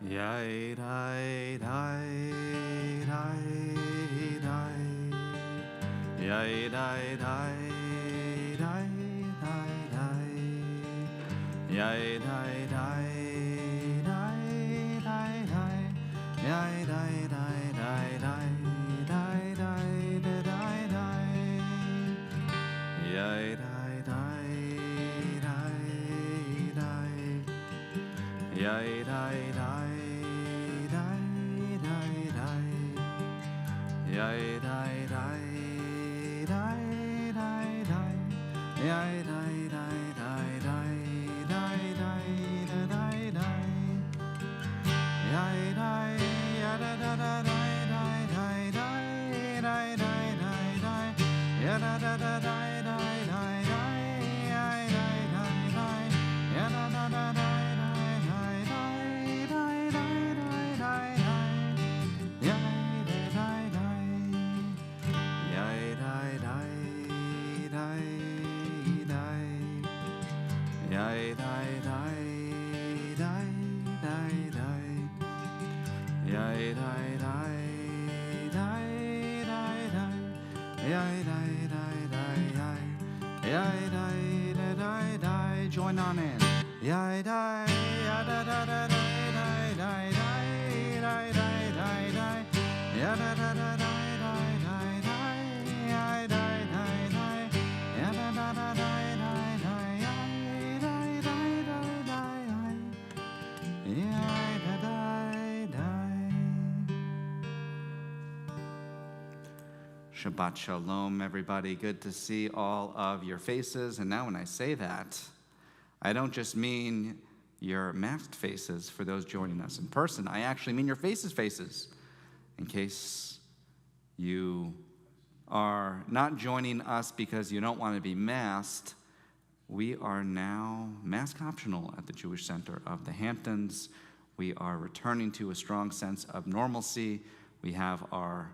Yai dai dai dai dai. Yai dai dai dai dai dai. Yai dai dai dai dai dai. Yai dai dai dai dai dai dai dai dai. Yai dai dai dai dai. Yai dai dai dai dai dai. Yai dai dai dai dai dai. Yai dai dai dai dai dai dai dai dai. Yai dai ya da da da dai dai dai dai dai dai dai dai. Ya da da da dai dai dai dai. Yai dai dai dai. Ya da da da dai dai dai dai dai dai dai dai. Yai dai dai dai. Yai dai dai dai dai. Yai dai dai dai dai dai. Yai dai dai dai dai dai. Yai dai dai dai dai. Yai dai dai dai dai. Join on in. Yai dai ya da da da dai dai dai dai dai dai dai dai. Ya da da da dai dai dai dai. Yai dai dai dai. Ya da da da dai dai dai. Yai dai dai dai dai. Yai da dai dai. Shabbat shalom, everybody. Good to see all of your faces. And now when I say that, I don't just mean your masked faces for those joining us in person. I actually mean your faces. In case you are not joining us because you don't want to be masked, we are now mask optional at the Jewish Center of the Hamptons. We are returning to a strong sense of normalcy. We have our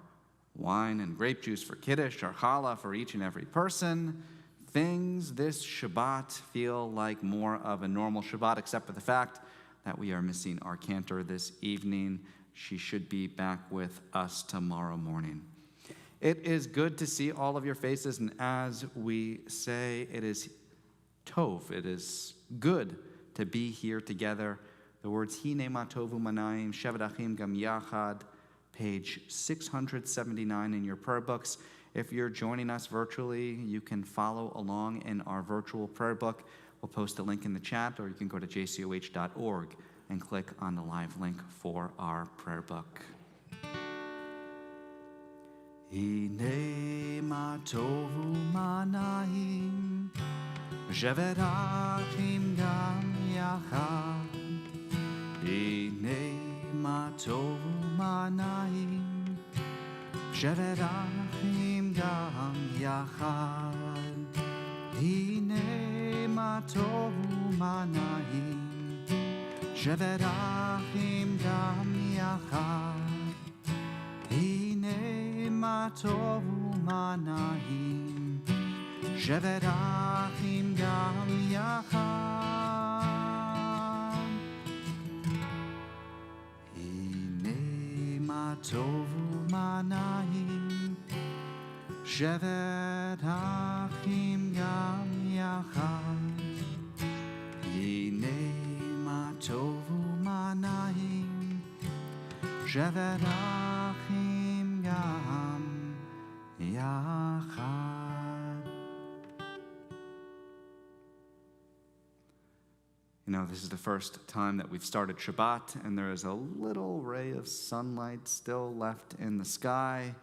wine and grape juice for Kiddush, our challah for each and every person. Things this Shabbat feel like more of a normal Shabbat, except for the fact that we are missing our cantor this evening. She should be back with us tomorrow morning. It is good to see all of your faces, and as we say, it is tov. It is good to be here together. The words Hine ma tovu manayim, Shevet achim gam yachad, page 679 in your prayer books. If you're joining us virtually, you can follow along in our virtual prayer book. We'll post a link in the chat, or you can go to jcoh.org and click on the live link for our prayer book. Hine ma tovu manayim, shevet achim gam yachad. Hine ma tovu manayim, shevet achim gam yachad. Hine ma tovu manayim, shevet achim gam yachad. Hine ma tovu manayim, shevet achim gam yachad. Hine ma tovu manayim, shevet achim gam yachad. Hine ma tovu manayim, shevet achim gam yachad. You know, this is the first time that we've started Shabbat, and there is a little ray of sunlight still left in the sky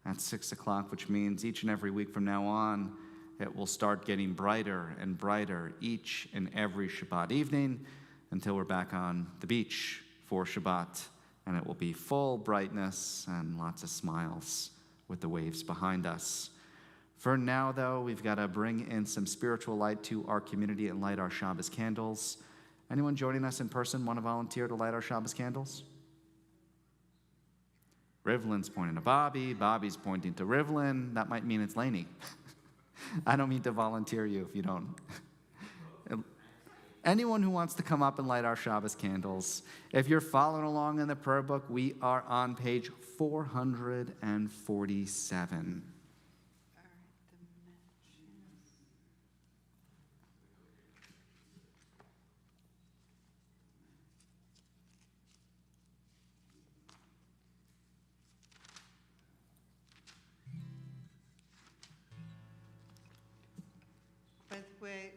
at 6 o'clock, which means each and every week from now on, it will start getting brighter and brighter each and every Shabbat evening until we're back on the beach for Shabbat, and it will be full brightness and lots of smiles with the waves behind us. For now, though, we've got to bring in some spiritual light to our community and light our Shabbos candles. Anyone joining us in person want to volunteer to light our Shabbos candles? Rivlin's pointing to Bobby. Bobby's pointing to Rivlin. That might mean it's Laney. I don't mean to volunteer you if you don't. Anyone who wants to come up and light our Shabbos candles. If you're following along in the prayer book, we are on page 447. By the way,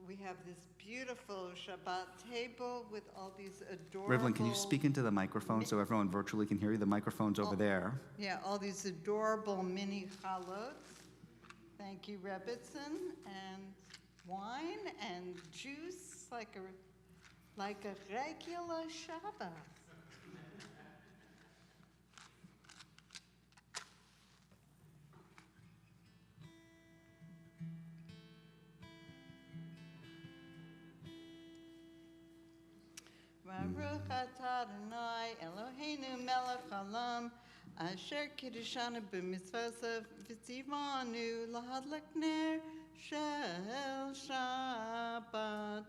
we have this beautiful Shabbat table with all these adorable... Rivlin, can you speak into the microphone so everyone virtually can hear you? The microphone's over there. Yeah, all these adorable mini chalot. Thank you, Rebbitzin. And wine and juice like a regular Shabbat. Baruch atah Adonai Eloheinu melech haolam asher kiddushanu b'mitzvosav v'tzivanu lahadlik ner shel Shabbat.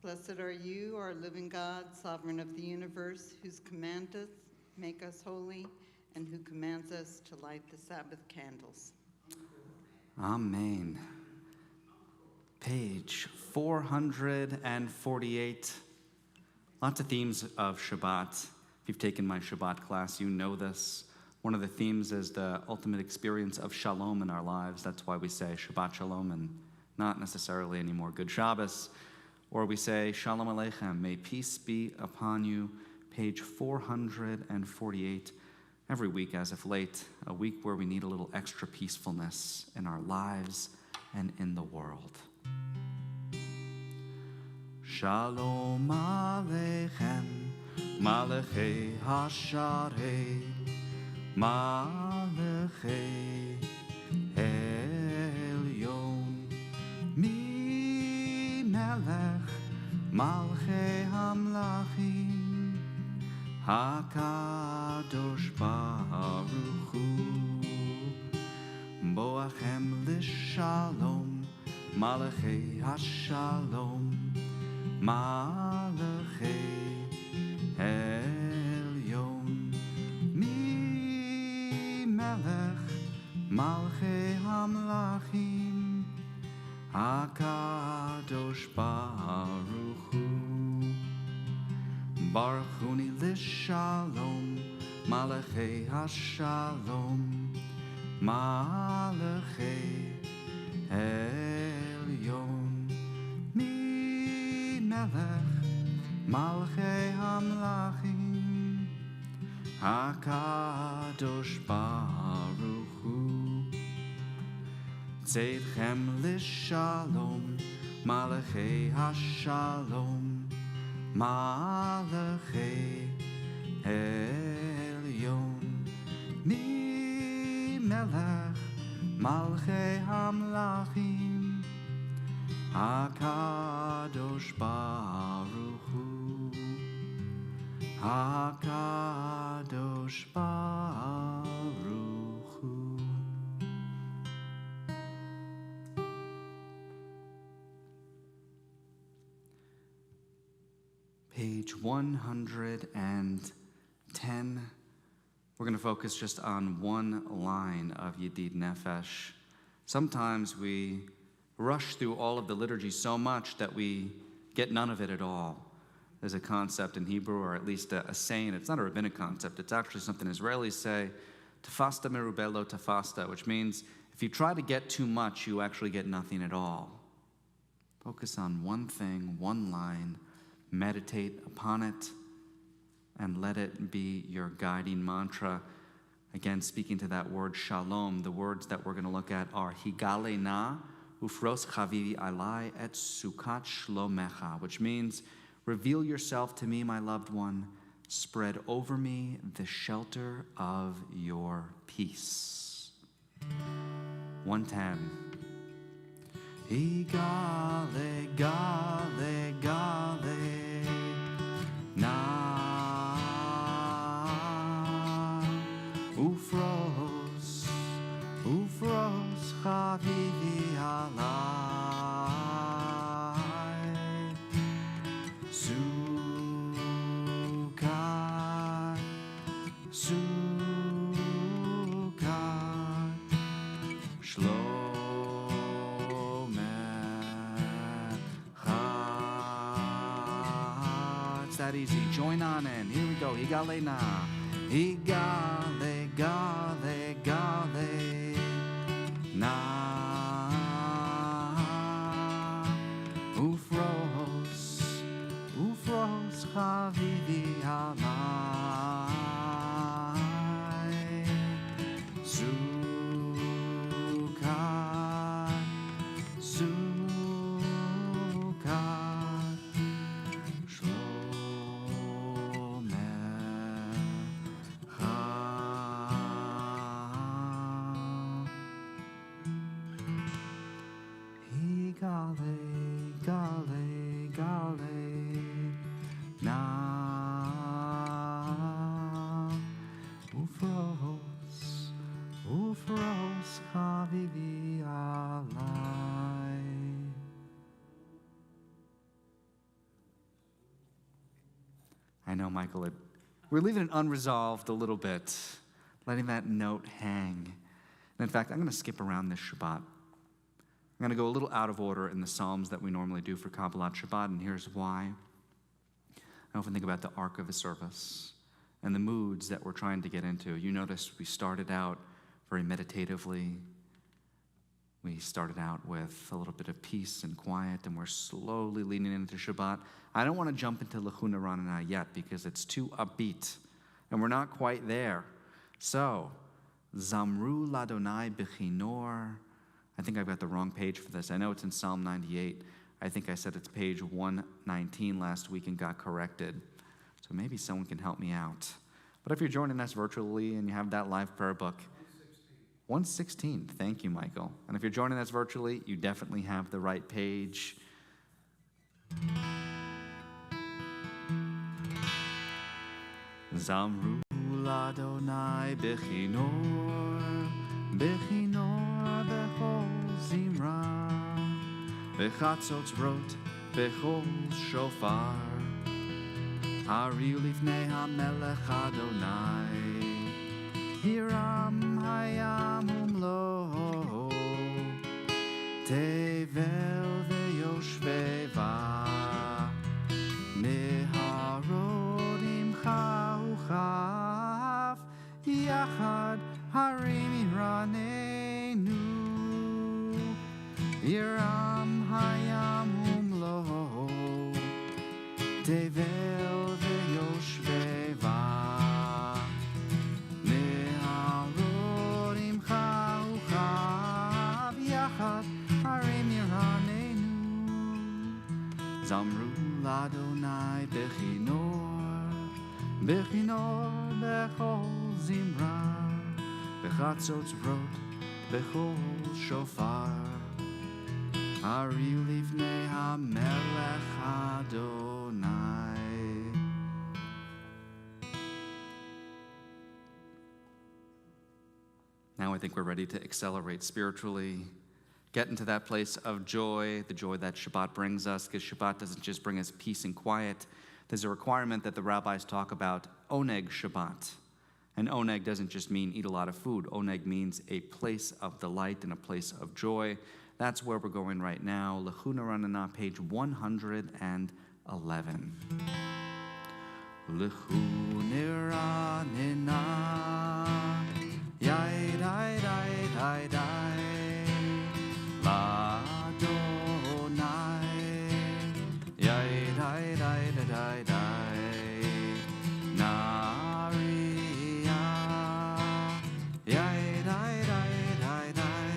Blessed are you, our living God, sovereign of the universe, whose commandeth make us holy, and who commands us to light the Sabbath candles. Amen. Page 448. Lots of themes of Shabbat. If you've taken my Shabbat class, you know this. One of the themes is the ultimate experience of shalom in our lives. That's why we say Shabbat Shalom and not necessarily anymore Good Shabbos. Or we say Shalom Aleichem, may peace be upon you. Page 448. Every week as of late, a week where we need a little extra peacefulness in our lives and in the world. Shalom Aleichem, Malachei Hasharei, Malachei Elyon, Mi Melech, Malchei Hamlachim, HaKadosh Baruch Hu, Boachem Lishalom, Malachei Hashalom, Malachei Elyon, Mi Melech, Malchei Hamlachim, HaKadosh Baruch Hu, Baruchuni Lishalom, Malachei Hashalom, Malachei Elyon, Melech, Malchei Hamlachim, HaKadosh Baruch Hu, Tzedchem Lishalom, Malachei Hashalom, Malachei Elyon, Mi Melech, Malchei Hamlachim, HaKadosh Baruch Hu, HaKadosh Baruch Hu. Page 110. We're going to focus just on one line of Yedid Nefesh. Sometimes we rush through all of the liturgy so much that we get none of it at all. There's a concept in Hebrew, or at least a saying. It's not a rabbinic concept. It's actually something Israelis say, tafasta merubelo tafasta, which means if you try to get too much, you actually get nothing at all. Focus on one thing, one line, meditate upon it, and let it be your guiding mantra. Again, speaking to that word shalom, the words that we're going to look at are higale na, Ufros chavivi alai et sukat shlomecha, which means, reveal yourself to me, my loved one, spread over me the shelter of your peace. 110. Igale, gale, gale, na, ufros, ufros chavivi alai, that easy. Join on in. Here we go. Higale na. Higale, gale, gale. Na. Ufros, ufros chavivi alai. Sukkot, Sukkot, Shlomecha. Higale, gale, gale, na. Ufros, ufros chavivi alai. I know, Michael, we're leaving it unresolved a little bit, letting that note hang. And in fact, I'm going to skip around this Shabbat. I'm going to go a little out of order in the Psalms that we normally do for Kabbalat Shabbat, and here's why. I often think about the arc of a service and the moods that we're trying to get into. You notice we started out very meditatively. We started out with a little bit of peace and quiet, and we're slowly leaning into Shabbat. I don't want to jump into Lechuna Ranana yet because it's too upbeat, and we're not quite there. So, Zamru Ladonai Bechinor. I think I've got the wrong page for this. I know it's in Psalm 98. I think I said it's page 119 last week and got corrected. So maybe someone can help me out. But if you're joining us virtually and you have that live prayer book, 116. Thank you, Michael. And if you're joining us virtually, you definitely have the right page. Zamru Ladonai Bechinor, Bechinor Bechol Zimra, Bechatzot Rot Bechol Shofar, Hariu Lifnei HaMelech Adonai, Hiram Hayam Umlo, Tevel Veyoshveva, Neharot Imcha Uchav, Yachad Harim Iranenu, Hiram Hayam Umlo, Tevel Veyoshveva, Neharot Imcha Uchav, Yachad Harim Iranenu, Zamru Ladonai Bechinor, Bechinor Bechol Zimra, Bechatzot Rot Bechol Shofar, Hariu Lifnei HaMelech Adonai. Now I think we're ready to accelerate spiritually, get into that place of joy, the joy that Shabbat brings us, because Shabbat doesn't just bring us peace and quiet. There's a requirement that the rabbis talk about, oneg Shabbat. And oneg doesn't just mean eat a lot of food. Oneg means a place of delight and a place of joy. That's where we're going right now. Lechuna Ranana, page 111. Lechuna Ranana, yai dai dai dai dai, la donai, yai dai dai dai dai dai, naria, yai dai dai dai dai,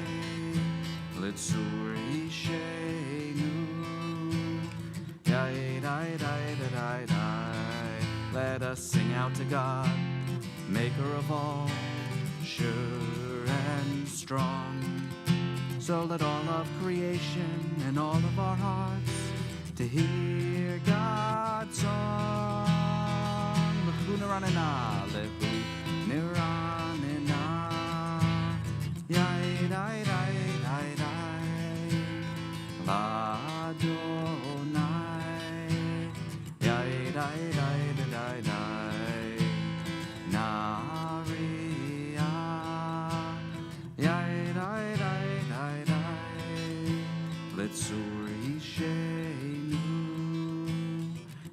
litzur ishenu, yai dai dai dai dai dai. Let us sing out to God, maker of all, sure and strong. So let all of creation and all of our hearts to hear God's song. Lechuna Ranana, Lechuna Ranana, yai dai dai dai dai, la Adonai, yai dai dai dai dai, naria, yai dai dai dai dai, litzur ishenu,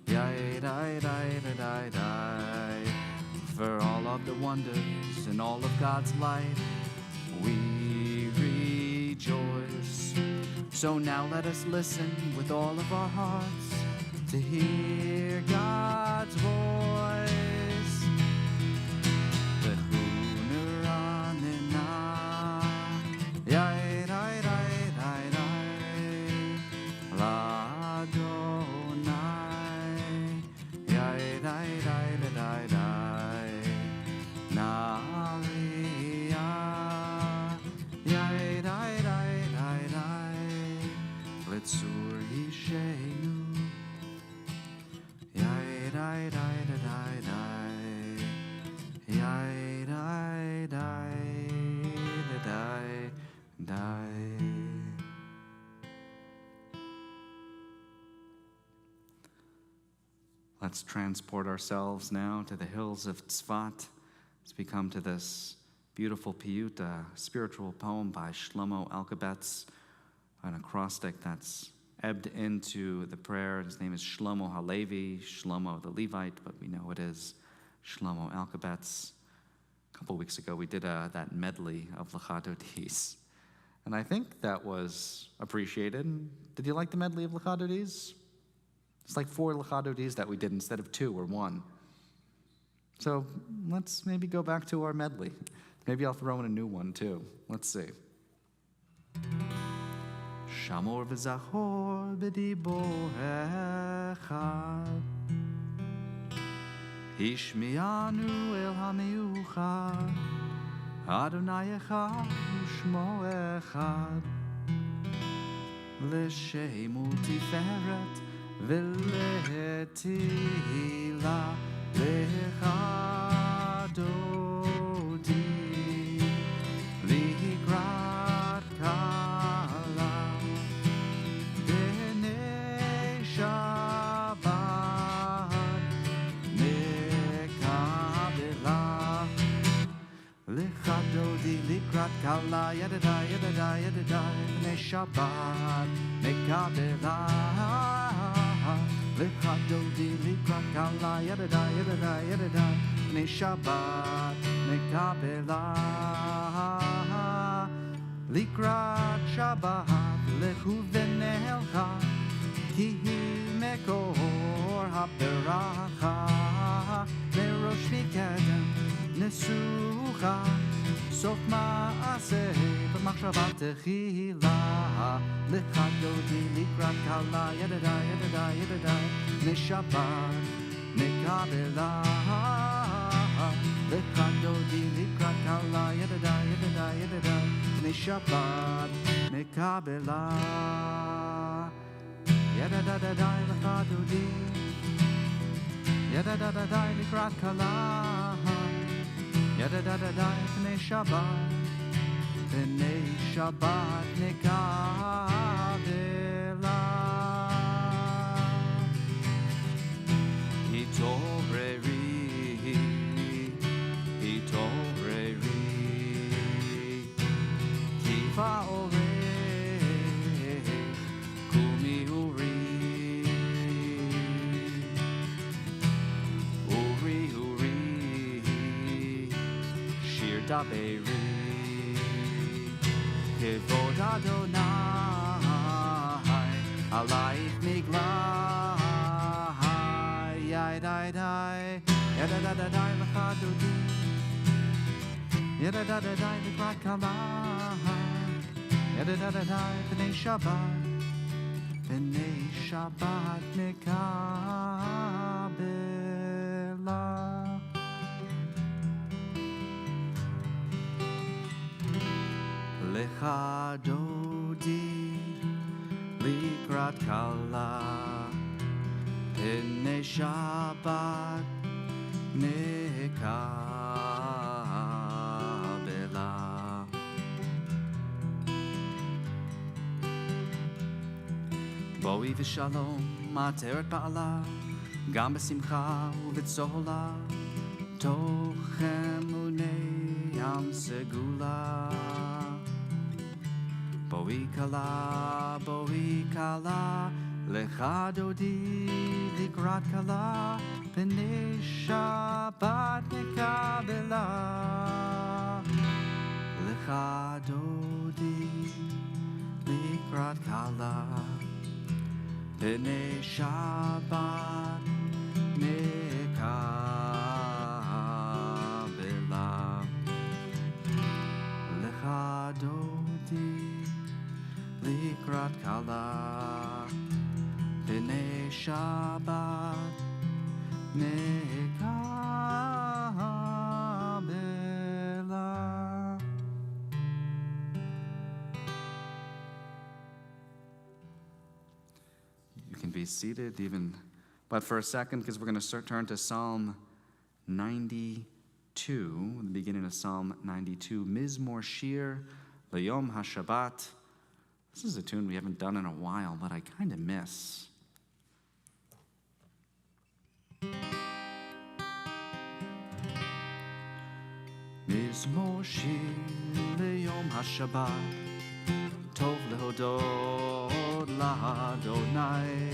yai dai dai. wonders and all of God's light, we rejoice. So now let us listen with all of our hearts to hear God's voice. Let's transport ourselves now to the hills of Tzfat as we come to this beautiful piyut, a spiritual poem by Shlomo Alkabetz, an acrostic that's ebbed into the prayer. His name is Shlomo Halevi, Shlomo the Levite, but we know it is Shlomo Alkabetz. A couple weeks ago, we did that medley of Lachadodis, and I think that was appreciated. Did you like the medley of Lachadodis? It's like 4 Lachadodis that we did instead of 2 or 1. So let's maybe go back to our medley. Maybe I'll throw in a new one too. Let's see. Shamor v'zachor b'dibor echad, Hishmianu el hamiuchad, Adonai echad u'shmo echad, L'shemu tiferet v'letila lechadodi likrat kala b'nei Shabbat mekabela lechadodi likrat kala yadadai yadadai yadadai b'nei Shabbat mekabela Lechadodi likrat kala yadada yadada yadada b'nei Shabbat mekabela likrat Shabbat lechu v'nehelcha ki hi mekor ha'beracha merosh mikedem nesucha sof ma'aseh b'machshavat techila lechadodi likrat kala yadada yadada yadada b'nei Shabbat mekabela lechadodi likrat kala yadada yadada yadada b'nei Shabbat mekabela yadada yadada lechadodi yadada yadada likrat kala yadada yadada b'nei Shabbat b'nei Shabbat mekabela Hitoreri Kiva orech Kumi uri Shir daberi Kevod Adonai Alayich miglai Yadadadai Yadadadai lechadodi Yadadadai likrat kala Yadadadai b'nei Shabbat mekabela Lechadodi likrat kala b'nei Shabbat mekabela Boi v'shalom materet ba'ala gam b'simcha u'v'tzola tochem unei yam segula Boi kala Lecha dodi likrat kala, b'nei Shabbat nekabela. Lecha dodi likrat kala, b'nei Shabbat nekabela. Lecha dodi likrat kala, b'nei Shabbat nekabela. You can be seated but for a second, because we're going to turn to Psalm 92, the beginning of Psalm 92, Mizmor Shir L'Yom HaShabbat. This is a tune we haven't done in a while, but I kind of miss. Mizmor Shir L'Yom HaShabbat, Tov Lehodot L'Adonai,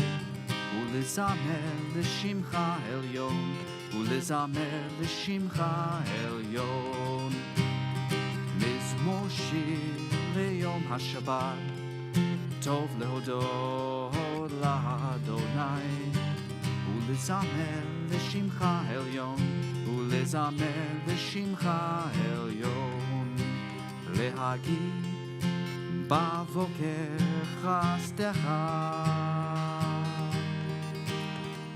U'Lizamer L'Shimcha Elyon, U'Lizamer L'Shimcha Elyon. Mizmor Shir L'Yom HaShabbat, Tov Lehodot L'Adonai, U'Lizamer L'Shimcha Elyon, U'Lizamer L'Shimcha Elyon. Lehagid bavoker chastecha,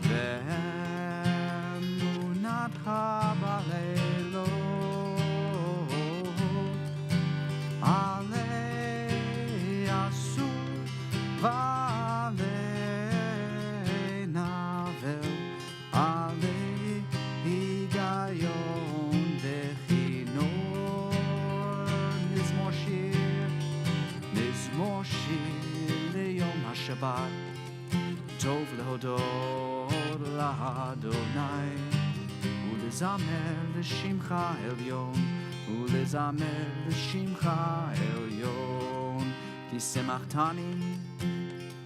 ve'emunatcha b'leilot, alei asur v'alei navel, alei higayon v'chinor. Mizmor Shir L'Yom HaShabbat, Tov Lehodot L'Adonai, U'Lizamer L'Shimcha Elyon, U'Lizamer L'Shimcha Elyon. Ki semachtani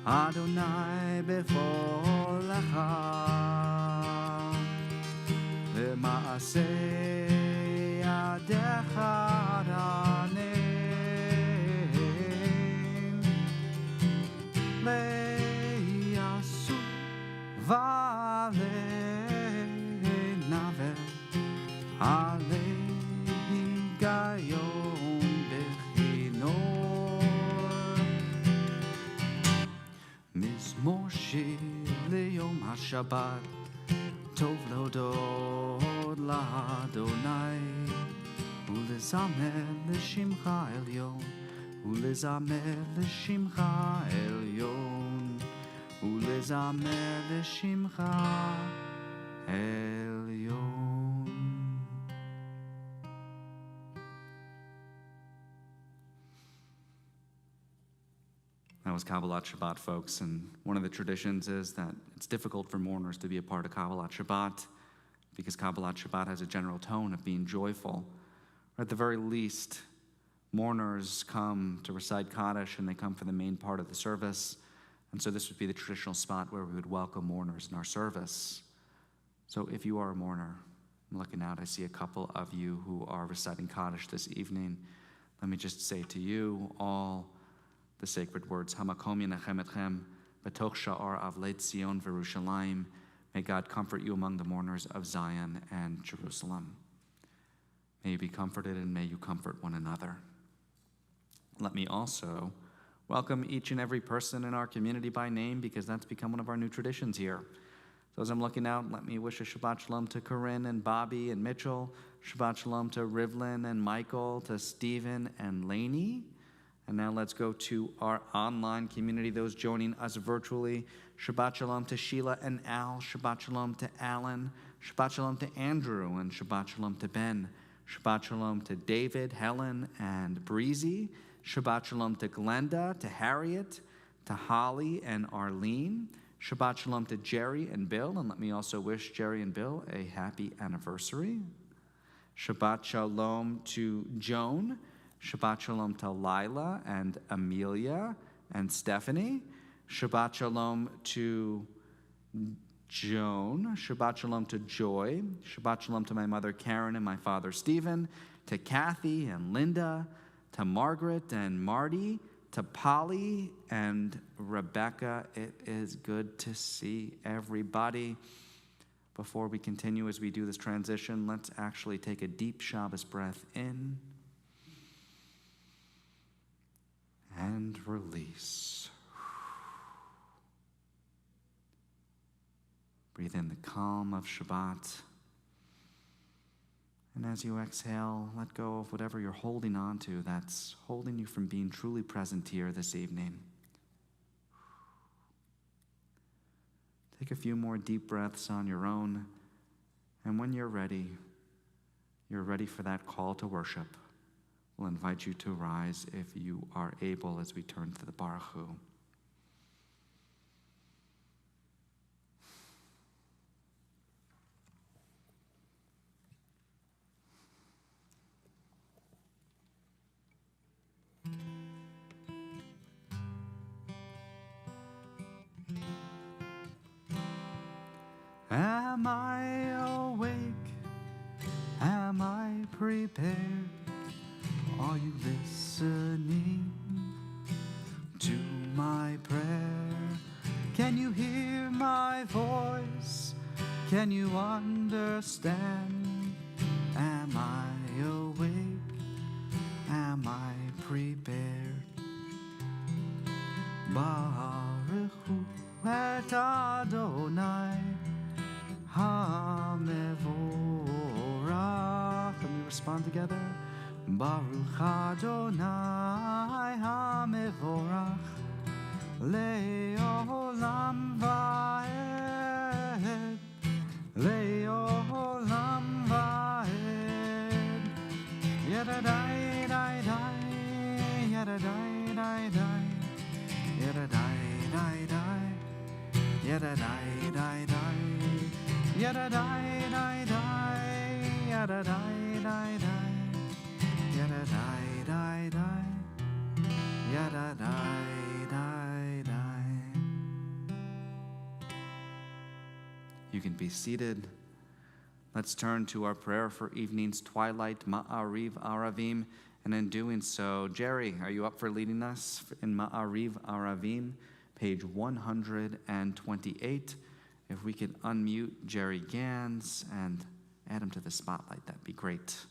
Adonai b'chol lecha, V'ma'aseh yadecha raneim, Le'yasu v'alei navel, alei higayon b'chinor. Mizmor Shir L'Yom HaShabbat, Tov Lehodot L'Adonai, U'Lizamer L'Shimcha Elyon, U'Lizamer L'Shimcha Elyon, U'Lizamer L'Shimcha Elyon. That was Kabbalat Shabbat, folks, and one of the traditions is that it's difficult for mourners to be a part of Kabbalat Shabbat because Kabbalat Shabbat has a general tone of being joyful. Or at the very least, mourners come to recite Kaddish and they come for the main part of the service, and so this would be the traditional spot where we would welcome mourners in our service. So if you are a mourner, I'm looking out, I see a couple of you who are reciting Kaddish this evening. Let me just say to you all the sacred words, Hamakom Yenachem Etchem, B'toch Sha'ar Avlei Tzion V'Yerushalayim. May God comfort you among the mourners of Zion and Jerusalem. May you be comforted and may you comfort one another. Let me also welcome each and every person in our community by name because that's become one of our new traditions here. So as I'm looking out, let me wish a Shabbat Shalom to Corinne and Bobby and Mitchell. Shabbat Shalom to Rivlin and Michael, to Stephen and Lainey. And now let's go to our online community, those joining us virtually. Shabbat Shalom to Sheila and Al. Shabbat Shalom to Alan. Shabbat Shalom to Andrew and Shabbat Shalom to Ben. Shabbat Shalom to David, Helen, and Breezy. Shabbat Shalom to Glenda, to Harriet, to Holly and Arlene. Shabbat Shalom to Jerry and Bill, and let me also wish Jerry and Bill a happy anniversary. Shabbat Shalom to Joan. Shabbat Shalom to Lila and Amelia and Stephanie. Shabbat Shalom to Joan. Shabbat Shalom to Joy. Shabbat Shalom to my mother Karen and my father Stephen. To Kathy and Linda. To Margaret and Marty. To Polly and Rebecca. It is good to see everybody. Before we continue as we do this transition, let's actually take a deep Shabbos breath in and release. Breathe in the calm of Shabbat. And as you exhale, let go of whatever you're holding on to that's holding you from being truly present here this evening. Take a few more deep breaths on your own, and when you're ready for that call to worship. We'll invite you to rise if you are able as we turn to the Baruch Hu. Am I awake? Am I prepared? Are you listening to my prayer? Can you hear my voice? Can you understand? Am I awake? Am I prepared? Baruch Hu et Adonai HaMevorach. Can we respond together? Baruch Adonai HaMevorach Le'olam va'ed Le'olam va'ed Yadadai dai dai Yadadai dai dai Yadadai dai dai Yadadai dai dai Yadadai dai dai Yadadai dai dai Yada die die die, yada die die die. You can be seated. Let's turn to our prayer for evening's twilight, Ma'ariv Aravim. And in doing so, Jerry, are you up for leading us in Ma'ariv Aravim, page 128? If we could unmute Jerry Gans and add him to the spotlight, that'd be great.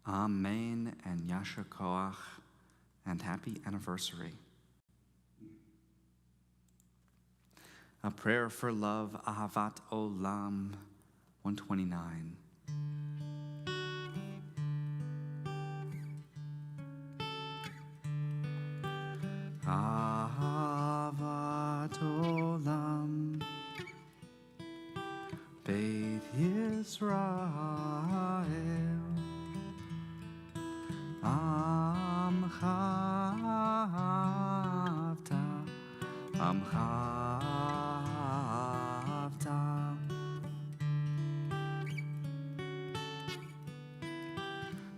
Amen and Yasher Koach, and happy anniversary. A prayer for love, Ahavat Olam, 129. Ahavat Olam, Beit Yisrael, Amcha Avta, Amcha Avta.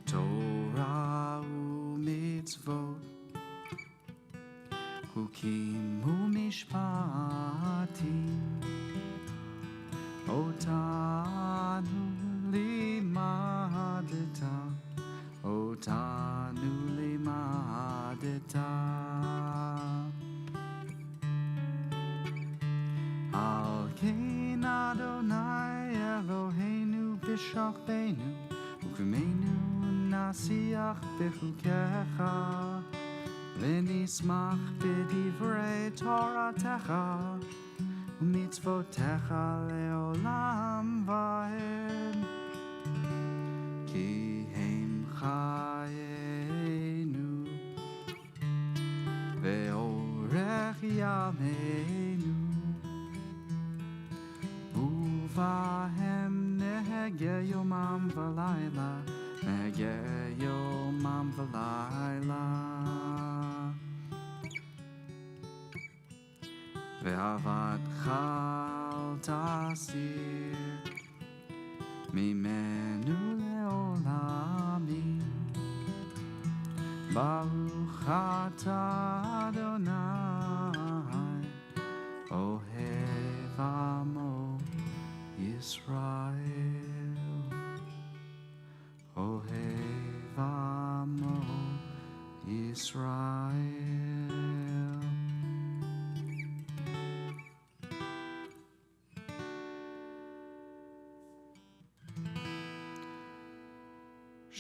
Torah u'mitzvot, Hukim u'mishpatim, Otanu limadeta, Otanu limadeta. Al kein Adonai Eloheinu b'shachbenu, U'kemenu nasiach b'chukecha, V'nismach b'divrei Toratecha, ומצוותיך לעולם ועד, כי הם חיינו ואורך ימינו, ובהם נהגה יומם ולילה, נהגה יומם ולילה. ואהבתך אל תסיר ממנו לעולמים. ברוך אתה אדוני, אוהב עמו ישראל, אוהב עמו ישראל.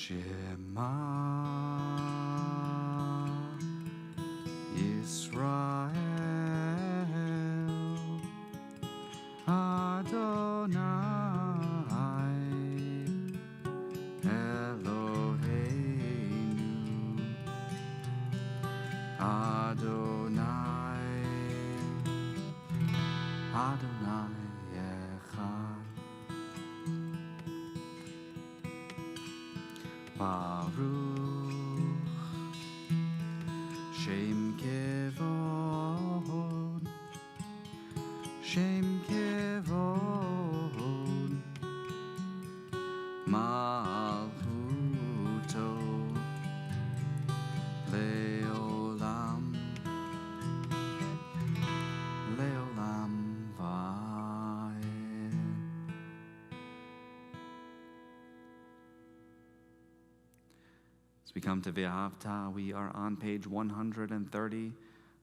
Shema Yisrael Adonai Eloheinu Adonai Adonai Echad. Baruch Shem Kevod, Shem Kevod, Malchuto Leolam, Leolam Vaed. As we come to V'ahavta, we are on page 130.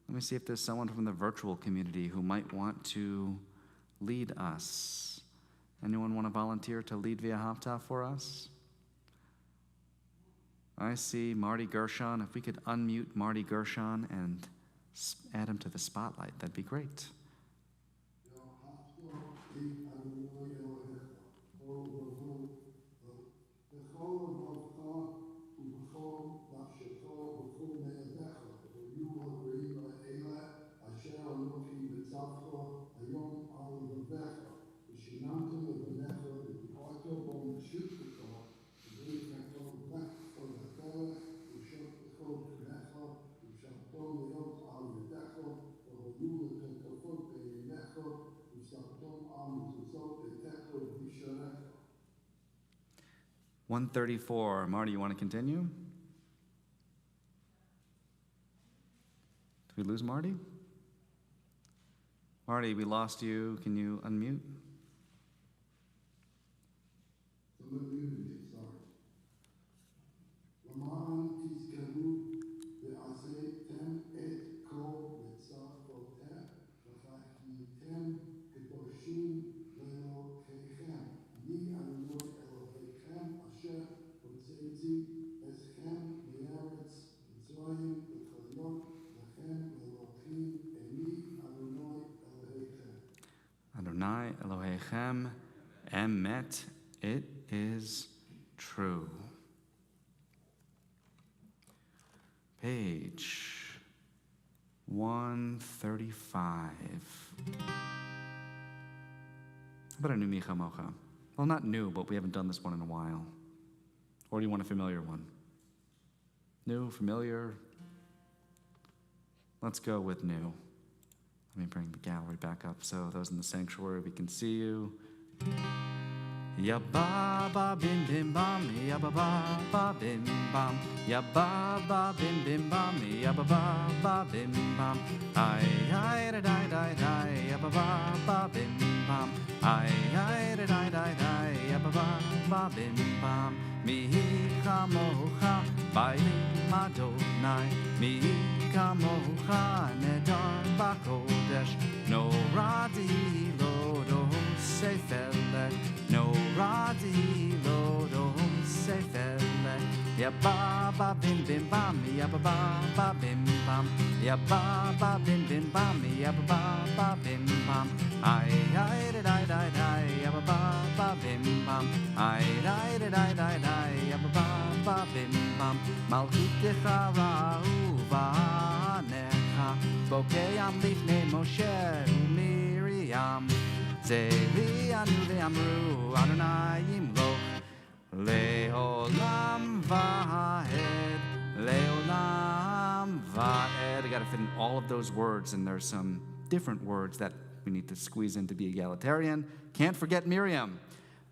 Let me see if there's someone from the virtual community who might want to lead us. Anyone want to volunteer to lead V'ahavta for us? I see Marty Gershon. If we could unmute Marty Gershon and add him to the spotlight, that'd be great. One 134. Marty, you want to continue? Did we lose Marty? Marty, we lost you. Can you unmute? Adonai Elohechem, emet, it is true. Page 135. How about a new Micha Mocha? Well, not new, but we haven't done this one in a while. Or do you want a familiar one? New, familiar? Let's go with new. Let me bring the gallery back up so those in the sanctuary, we can see you. Ya ba ba bim bim bam, ya ba ba bim bam, ya ba ba bim bim bam, ya ba ba bim bam. Ay ay da da da da, ya ba ba bim bam. Ay ay da da da da, ya ba ba bim bam. Mi kamocha bailim Adonai, mi kamocha nedar bakodesh, no radi lodo sefele, no radi lodo sefele, ya ba ba bim bim bam, ya ba ba bim bam, ya ba ba bim bim bam, ya ba ba bim bam. Ay ay da da da da, ya ba bim bam. Ay da da da da da, ya ba bim bam. Malchutecha ra'uvanecha, bokeyam lifnei Moshe u'Miriam. Zevi anu ve'amru Adonai yimloch le'olam va'ed, le'olam va'ed. I got to fit in all of those words, and there's some different words that we need to squeeze in to be egalitarian. Can't forget Miriam.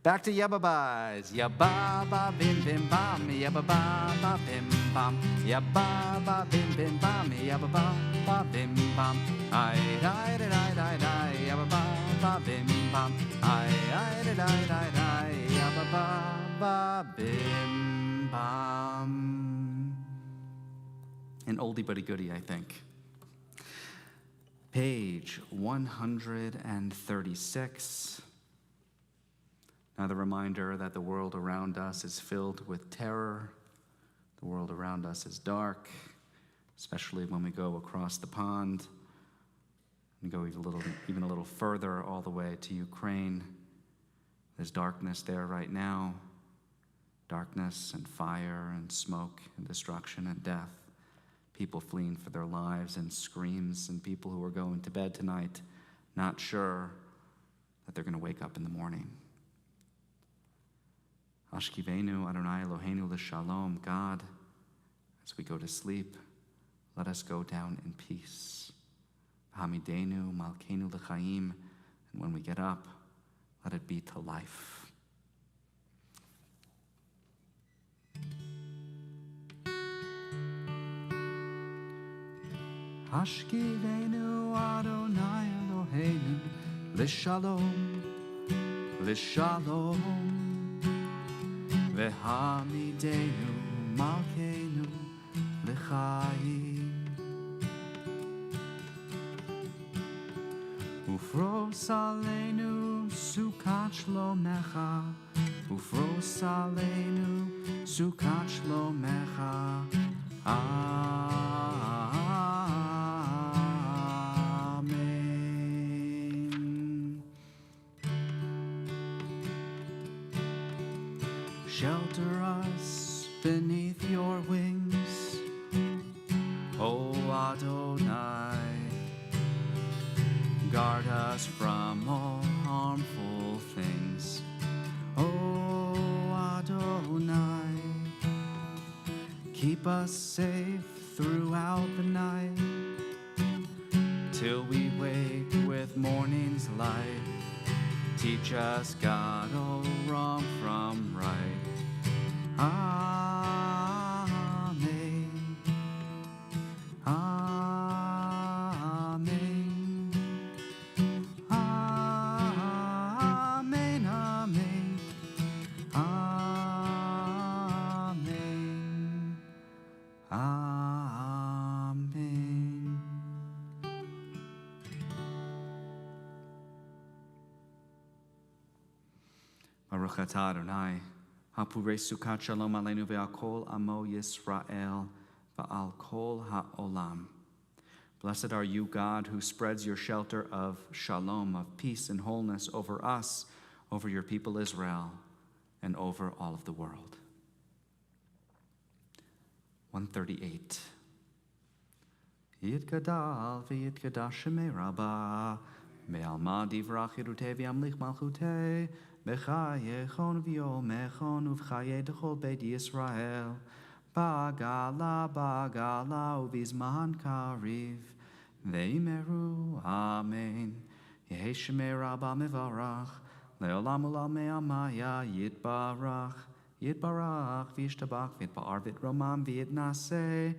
Back to Yababais. Yababa bim bim bam, yababa bim bam, yababa bim bim bam, yababa bim bam. Ay da da da da da, yababa bim bam. Ay da da da da, yababa bim bam. An oldie but a goodie, I think. Page 136. Another reminder that the world around us is filled with terror. The world around us is dark, especially when we go across the pond and go even a little further all the way to Ukraine. There's darkness there right now, darkness and fire and smoke and destruction and death. People fleeing for their lives and screams, and people who are going to bed tonight not sure that they're going to wake up in the morning. Ashkivenu Adonai Eloheinu l'shalom. God, as we go to sleep, let us go down in peace. Hamidenu Malkeinu l'chaim. And when we get up, let it be to life. Ashkivenu Adonai Eloheinu l'shalom, l'shalom. Vehamidenu Malkeinu l'chaim. Ufros aleinu sukat shlomecha, ufros aleinu sukat shlomecha. Amen. Shelter us beneath your wings, O Adonai. Guard us from all harmful things, O Adonai. Keep us safe throughout the night, till we wake with morning's light. Teach us, God, all wrong from right. Amen. Amen. Amen. Amen. Amen. Amen. Baruch atah Adonai, hapurei sukat shalom aleinu ve'al kol amo Yisrael ve'al kol ha'olam. Blessed are you, God, who spreads your shelter of shalom, of peace and wholeness over us, over your people Israel, and over all of the world. 138. Yitgadal v'yitgadash shemei rabbah, me'alma divrach yirutei v'yamlich malchutei, b'chayechon v'yomechon uv'chayei dechol beit Yisrael, ba'gala uv'izman kariv, ve'imeru amen. Yehi shemei rabbah mevarach, le'olam u'lam me'amaya yitbarach, yitbarach v'yishtabach v'yitba'ar v'yitramam v'yitnaseh,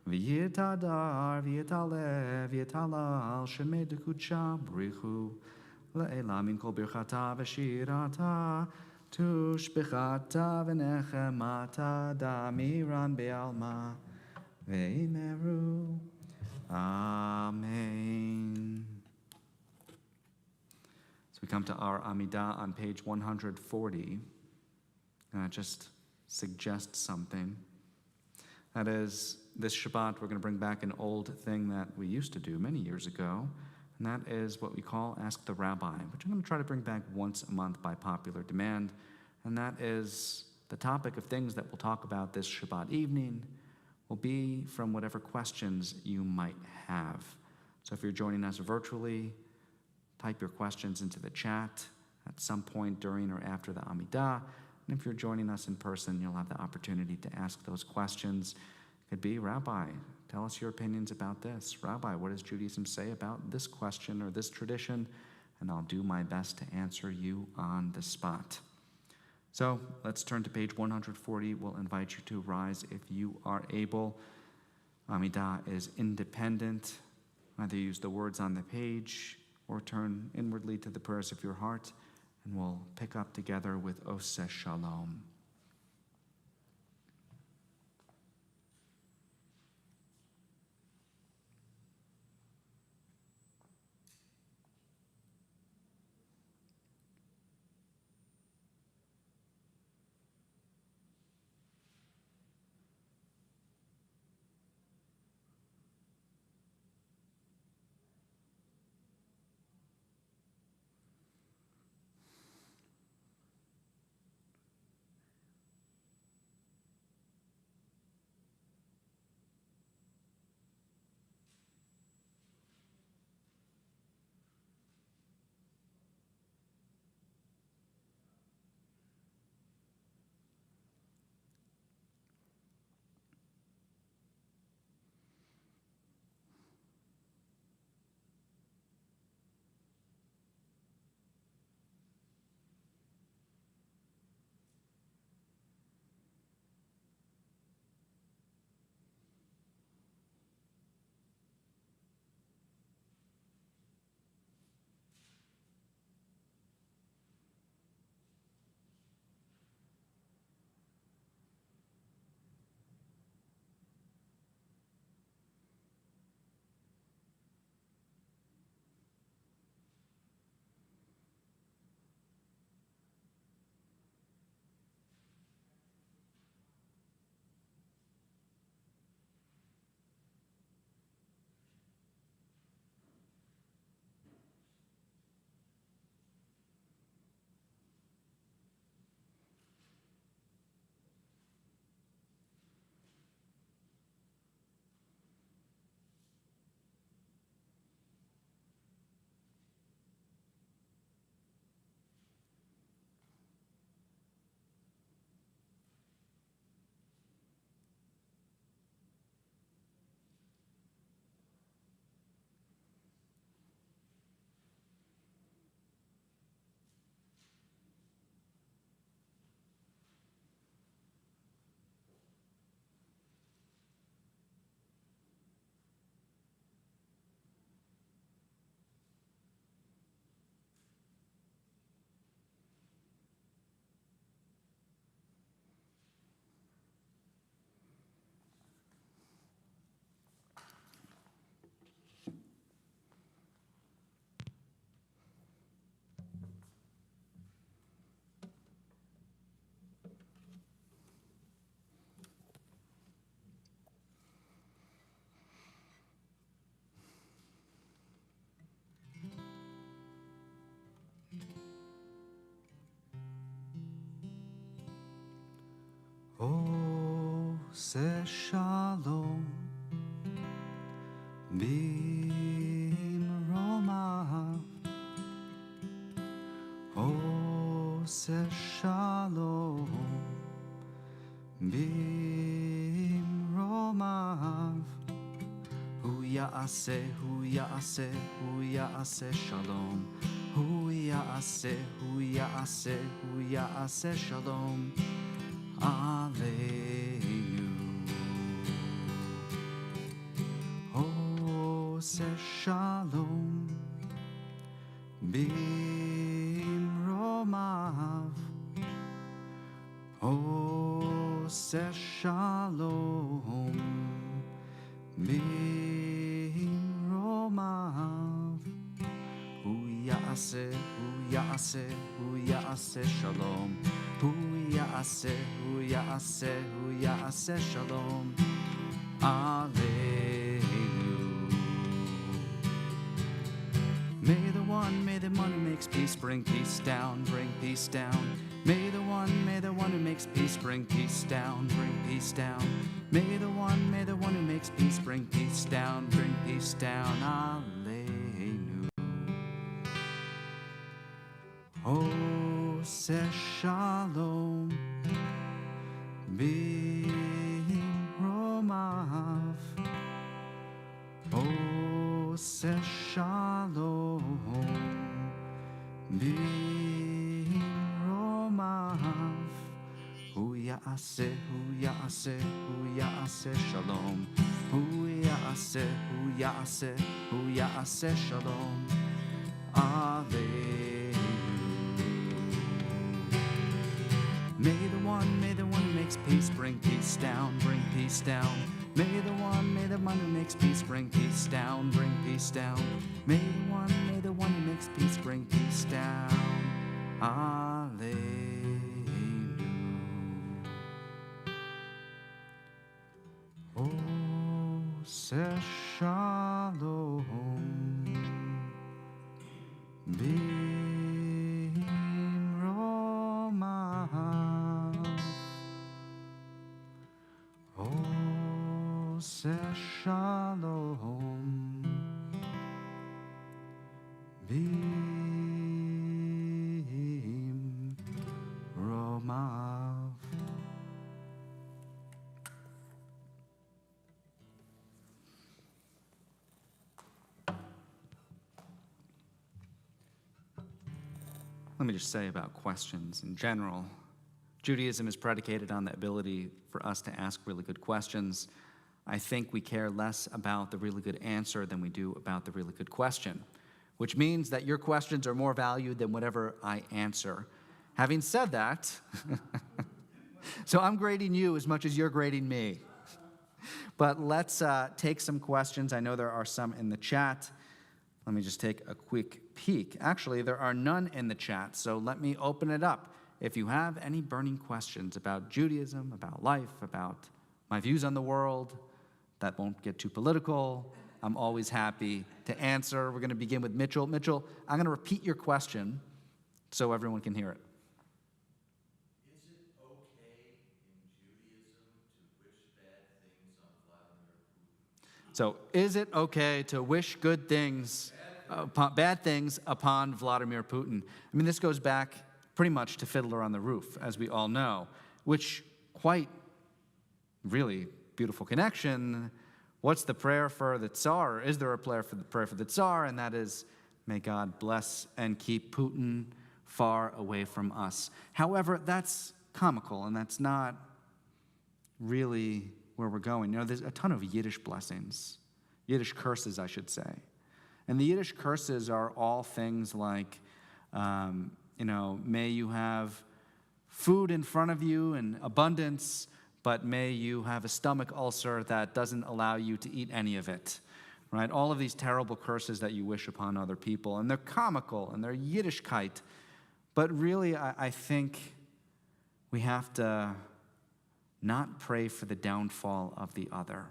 v'yitadar v'yitaleh v'yitalal shemei dekudsha brichu, le'elam min kol birchata v'shirata, tushbechata v'nechemata damiran be'alma ve'imeru amen. So we come to our Amidah on page 140. And I just suggest something. That is, this Shabbat, we're going to bring back an old thing that we used to do many years ago, and that is what we call Ask the Rabbi, which I'm going to try to bring back once a month by popular demand, and that is the topic of things that we'll talk about this Shabbat evening will be from whatever questions you might have. So if you're joining us virtually, type your questions into the chat at some point during or after the Amidah. And if you're joining us in person, you'll have the opportunity to ask those questions. It could be, Rabbi, tell us your opinions about this. Rabbi, what does Judaism say about this question or this tradition? And I'll do my best to answer you on the spot. So let's turn to page 140. We'll invite you to rise if you are able. Amidah is independent. Either use the words on the page or turn inwardly to the prayers of your heart, and we'll pick up together with Oseh Shalom. Oseh Shalom Bimromav Oseh Shalom Bimromav Hu Ya'aseh Shalom Hu Ya'aseh Shalom Aleinu Oseh Shalom Bimromav Oseh Shalom Bimromav Hu Ya'aseh Shalom Hu Ya'aseh Shalom Alleluia. May the one who makes peace bring peace down, bring peace down. May the one who makes peace bring peace down, bring peace down. May the one who makes peace bring peace down, bring peace down. Alleluia. Oh, say shalom, bim romav. Oh, say shalom, bim romav. Hu ya'aseh shalom. Hu ya'aseh shalom. Alleluia. May the one who makes peace bring peace down, bring peace down. May the one who makes peace bring peace down, bring peace down. May the one who makes peace bring peace down. Alleluia. Oh, say shalom. Bim romav. Oh, say shalom. Bim romav. Let me just say about questions in general. Judaism is predicated on the ability for us to ask really good questions. I think we care less about the really good answer than we do about the really good question, which means that your questions are more valued than whatever I answer. Having said that, so I'm grading you as much as you're grading me. But let's take some questions. I know there are some in the chat. Let me just take a quick peek. Actually, there are none in the chat, so let me open it up. If you have any burning questions about Judaism, about life, about my views on the world, that won't get too political, I'm always happy to answer. We're going to begin with Mitchell. Mitchell, I'm going to repeat your question so everyone can hear it. Is it okay in Judaism to wish bad things on Vladimir Putin? So, is it okay to wish good things, bad things upon Vladimir Putin? I mean, this goes back pretty much to Fiddler on the Roof, as we all know, which quite really beautiful connection. What's the prayer for the Tsar? Is there a prayer for the Tsar? And that is, may God bless and keep Putin far away from us. However, that's comical, and that's not really where we're going. You know, there's a ton of Yiddish blessings, Yiddish curses, I should say. And the Yiddish curses are all things like, may you have food in front of you in abundance, but may you have a stomach ulcer that doesn't allow you to eat any of it, right? All of these terrible curses that you wish upon other people. And they're comical, and they're Yiddishkeit. But really, I think we have to not pray for the downfall of the other.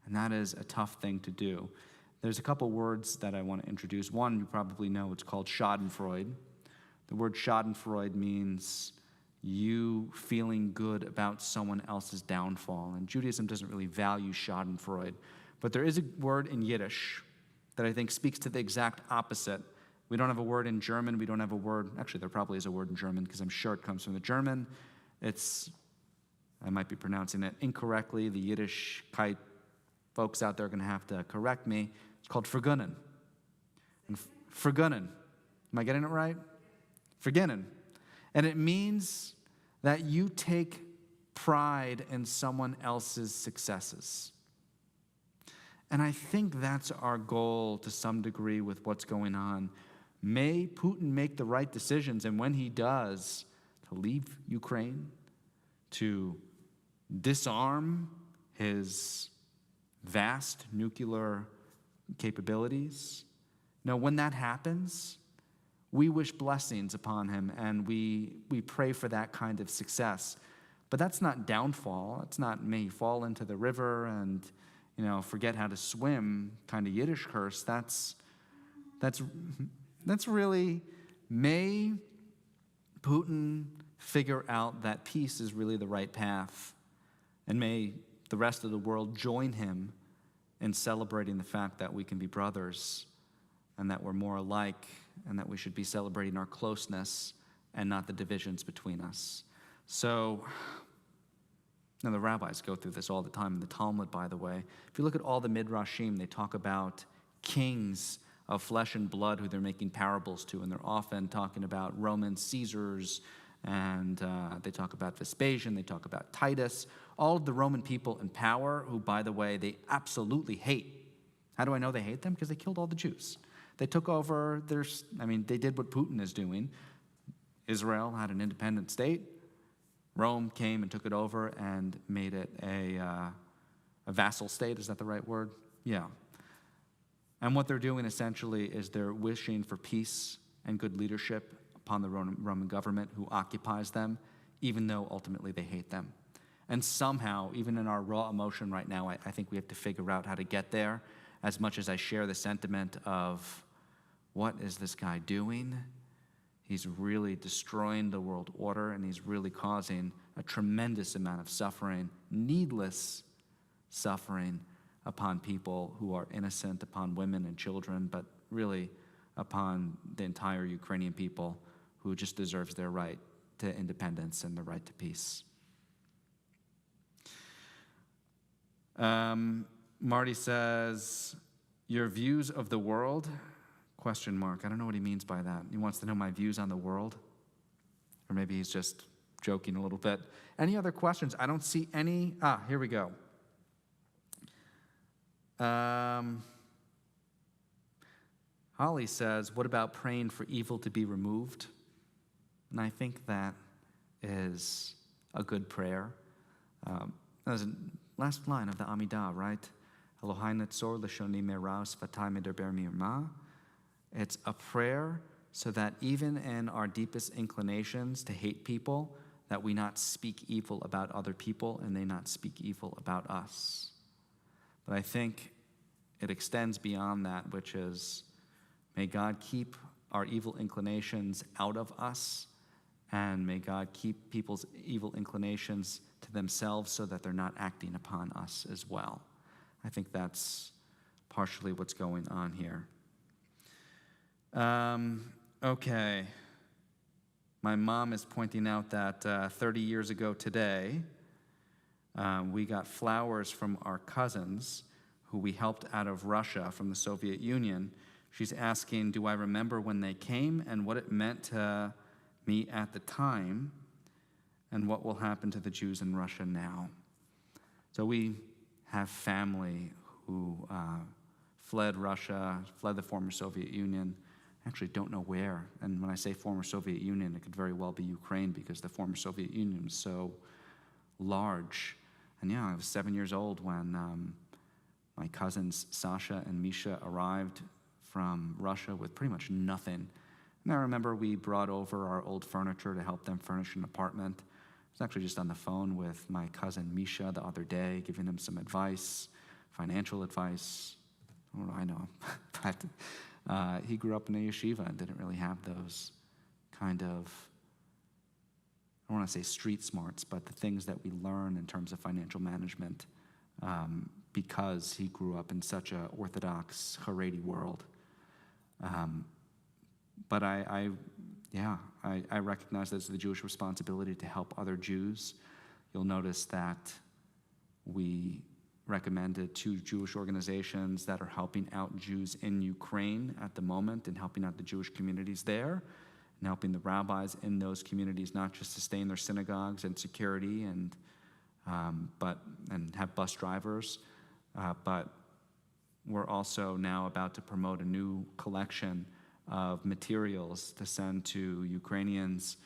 And that is a tough thing to do. There's a couple words that I want to introduce. One, you probably know, it's called schadenfreude. The word schadenfreude means you feeling good about someone else's downfall. And Judaism doesn't really value schadenfreude. But there is a word in Yiddish that I think speaks to the exact opposite. We don't have a word in German. We don't have a word, actually there probably is a word in German because I'm sure it comes from the German. I might be pronouncing it incorrectly. The Yiddishkeit folks out there are going to have to correct me. It's called vergunnen. And vergunnen. Am I getting it right? Vergunnen. And it means that you take pride in someone else's successes. And I think that's our goal to some degree with what's going on. May Putin make the right decisions, and when he does, to leave Ukraine, to disarm his vast nuclear capabilities. No, when that happens, we wish blessings upon him, and we pray for that kind of success. But that's not downfall. It's not may he fall into the river and, forget how to swim kind of Yiddish curse. That's really, may Putin figure out that peace is really the right path, and may the rest of the world join him in celebrating the fact that we can be brothers and that we're more alike and that we should be celebrating our closeness and not the divisions between us. So, the rabbis go through this all the time in the Talmud, by the way. If you look at all the Midrashim, they talk about kings of flesh and blood who they're making parables to, and they're often talking about Roman Caesars, and they talk about Vespasian, they talk about Titus, all of the Roman people in power who, by the way, they absolutely hate. How do I know they hate them? Because they killed all the Jews. They took over they did what Putin is doing. Israel had an independent state. Rome came and took it over and made it a vassal state. Is that the right word? Yeah. And what they're doing essentially is they're wishing for peace and good leadership upon the Roman government who occupies them, even though ultimately they hate them. And somehow, even in our raw emotion right now, I think we have to figure out how to get there, as much as I share the sentiment of, what is this guy doing? He's really destroying the world order, and he's really causing a tremendous amount of suffering, needless suffering, upon people who are innocent, upon women and children, but really upon the entire Ukrainian people who just deserves their right to independence and the right to peace. Marty says, your views of the world? ? I don't know what he means by that. He wants to know my views on the world. Or maybe he's just joking a little bit. Any other questions? I don't see any. Here we go. Holly says, what about praying for evil to be removed? And I think that is a good prayer. That was the last line of the Amidah, right? Elohai netzor l'shoni me'ra sfatai medaber mirma. It's a prayer so that even in our deepest inclinations to hate people, that we not speak evil about other people and they not speak evil about us. But I think it extends beyond that, which is, may God keep our evil inclinations out of us, and may God keep people's evil inclinations to themselves so that they're not acting upon us as well. I think that's partially what's going on here. Okay. My mom is pointing out that 30 years ago today, we got flowers from our cousins who we helped out of Russia from the Soviet Union. She's asking, do I remember when they came and what it meant to me at the time, and what will happen to the Jews in Russia now? So we have family who fled Russia, fled the former Soviet Union. I actually don't know where. And when I say former Soviet Union, it could very well be Ukraine, because the former Soviet Union was so large. And yeah, I was 7 years old when my cousins Sasha and Misha arrived from Russia with pretty much nothing. And I remember we brought over our old furniture to help them furnish an apartment. I was actually just on the phone with my cousin Misha the other day, giving him some advice, financial advice. What do I know? But he grew up in a yeshiva and didn't really have those kind of, I don't want to say street smarts, but the things that we learn in terms of financial management, because he grew up in such an Orthodox Haredi world. But I recognize that it's the Jewish responsibility to help other Jews. You'll notice that we recommended 2 Jewish organizations that are helping out Jews in Ukraine at the moment and helping out the Jewish communities there and helping the rabbis in those communities not just sustain their synagogues and security and have bus drivers, but we're also now about to promote a new collection of materials to send to Ukrainians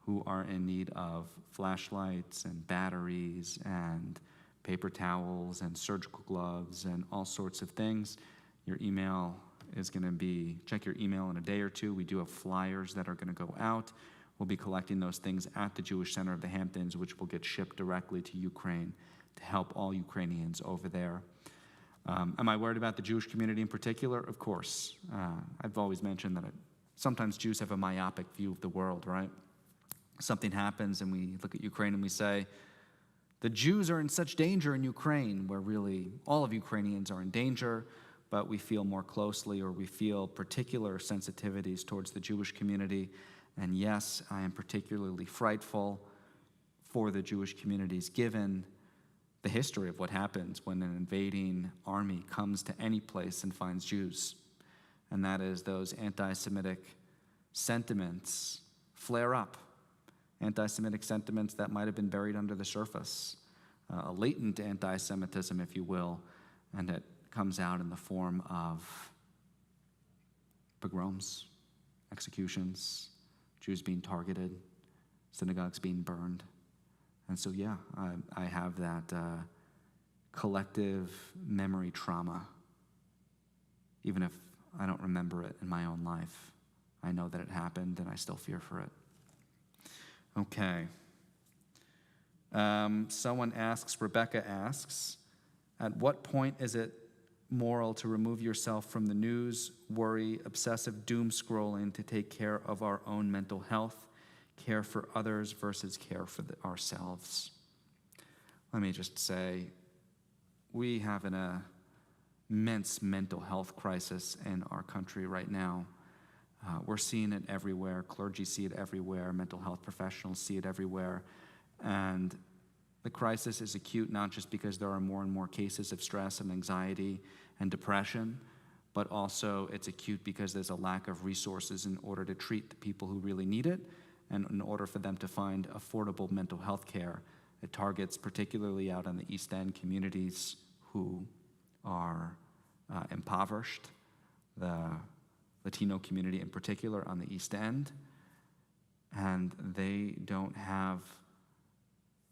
who are in need of flashlights and batteries and paper towels and surgical gloves and all sorts of things. Your email is going to be, check your email in a day or two. We do have flyers that are going to go out. We'll be collecting those things at the Jewish Center of the Hamptons, which will get shipped directly to Ukraine to help all Ukrainians over there. Am I worried about the Jewish community in particular? Of course. I've always mentioned that sometimes Jews have a myopic view of the world, right? Something happens and we look at Ukraine and we say, the Jews are in such danger in Ukraine, where really all of Ukrainians are in danger, but we feel more closely, or we feel particular sensitivities towards the Jewish community. And yes, I am particularly frightful for the Jewish communities, given the history of what happens when an invading army comes to any place and finds Jews. And that is those anti-Semitic sentiments flare up. Anti-Semitic sentiments that might have been buried under the surface. A latent anti-Semitism, if you will, and it comes out in the form of pogroms, executions, Jews being targeted, synagogues being burned. And so, yeah, I have that collective memory trauma. Even if I don't remember it in my own life, I know that it happened and I still fear for it. Okay. Rebecca asks, at what point is it moral to remove yourself from the news, worry, obsessive doom scrolling to take care of our own mental health, care for others versus care for ourselves? Let me just say, we have an immense mental health crisis in our country right now. We're seeing it everywhere. Clergy see it everywhere. Mental health professionals see it everywhere. And the crisis is acute not just because there are more and more cases of stress and anxiety and depression, but also it's acute because there's a lack of resources in order to treat the people who really need it, and in order for them to find affordable mental health care. It targets particularly out in the East End communities who are impoverished, the Latino community in particular on the East End, and they don't have